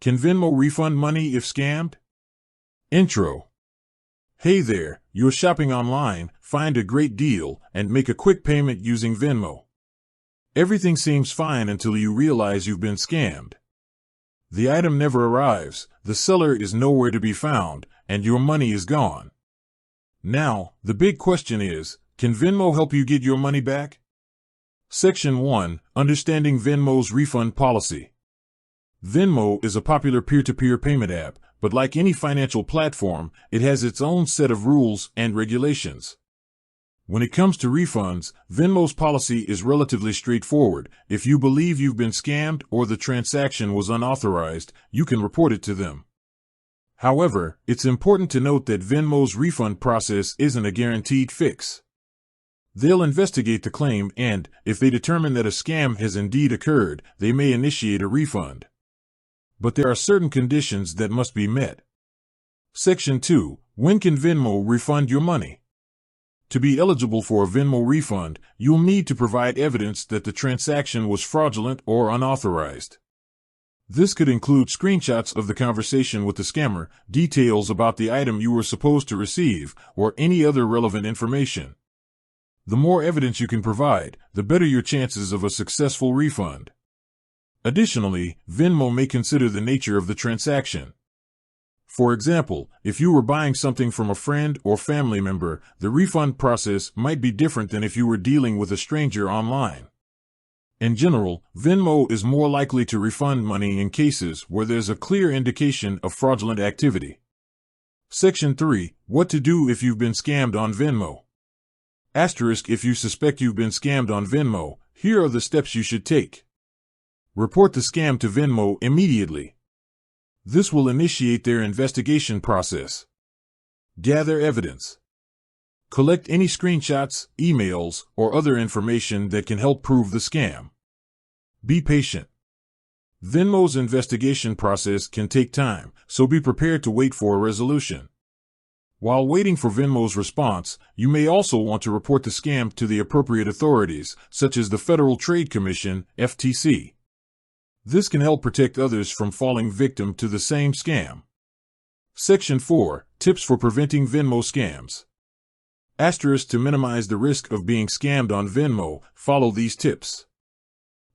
Can Venmo refund money if scammed? Intro. Hey there, you're shopping online, find a great deal, and make a quick payment using Venmo. Everything seems fine until you realize you've been scammed. The item never arrives, the seller is nowhere to be found, and your money is gone. Now, the big question is, can Venmo help you get your money back? Section 1. Understanding Venmo's refund policy. Venmo is a popular peer-to-peer payment app, but like any financial platform, it has its own set of rules and regulations. When it comes to refunds, Venmo's policy is relatively straightforward. If you believe you've been scammed or the transaction was unauthorized, you can report it to them. However, it's important to note that Venmo's refund process isn't a guaranteed fix. They'll investigate the claim and, if they determine that a scam has indeed occurred, they may initiate a refund. But there are certain conditions that must be met. Section 2. When can Venmo refund your money? To be eligible for a Venmo refund, you'll need to provide evidence that the transaction was fraudulent or unauthorized. This could include screenshots of the conversation with the scammer, details about the item you were supposed to receive, or any other relevant information. The more evidence you can provide, the better your chances of a successful refund. Additionally, Venmo may consider the nature of the transaction. For example, if you were buying something from a friend or family member, the refund process might be different than if you were dealing with a stranger online. In general, Venmo is more likely to refund money in cases where there's a clear indication of fraudulent activity. Section 3. What to do if you've been scammed on Venmo. Asterisk. If you suspect you've been scammed on Venmo, here are the steps you should take. Report the scam to Venmo immediately. This will initiate their investigation process. Gather evidence. Collect any screenshots, emails, or other information that can help prove the scam. Be patient. Venmo's investigation process can take time, so be prepared to wait for a resolution. While waiting for Venmo's response, you may also want to report the scam to the appropriate authorities, such as the Federal Trade Commission, FTC. This can help protect others from falling victim to the same scam. Section 4. Tips for preventing Venmo scams. Asterisk. To minimize the risk of being scammed on Venmo, follow these tips.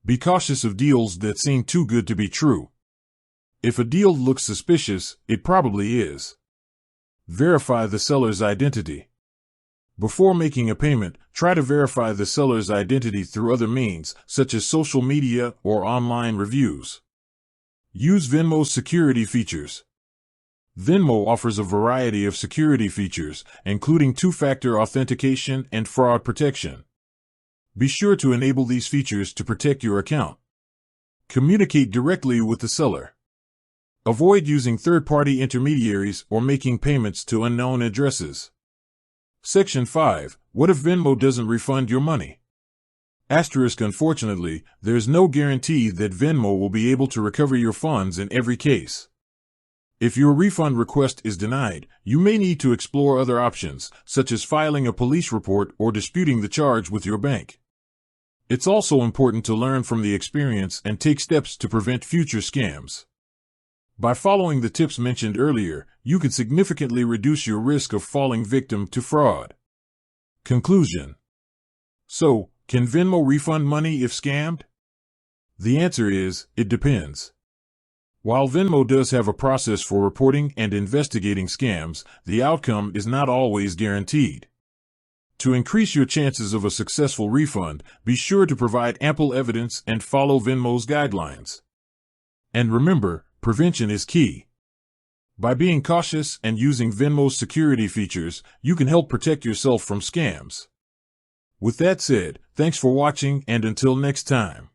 Be cautious of deals that seem too good to be true. If a deal looks suspicious, it probably is. Verify the seller's identity. Before making a payment, try to verify the seller's identity through other means, such as social media or online reviews. Use Venmo's security features. Venmo offers a variety of security features, including two-factor authentication and fraud protection. Be sure to enable these features to protect your account. Communicate directly with the seller. Avoid using third-party intermediaries or making payments to unknown addresses. Section 5. What if Venmo doesn't refund your money? Asterisk. Unfortunately, there's no guarantee that Venmo will be able to recover your funds in every case. If your refund request is denied, you may need to explore other options, such as filing a police report or disputing the charge with your bank. It's also important to learn from the experience and take steps to prevent future scams. By following the tips mentioned earlier, you can significantly reduce your risk of falling victim to fraud. Conclusion. So, can Venmo refund money if scammed? The answer is, it depends. While Venmo does have a process for reporting and investigating scams, the outcome is not always guaranteed. To increase your chances of a successful refund, be sure to provide ample evidence and follow Venmo's guidelines. And remember, prevention is key. By being cautious and using Venmo's security features, you can help protect yourself from scams. With that said, thanks for watching and until next time.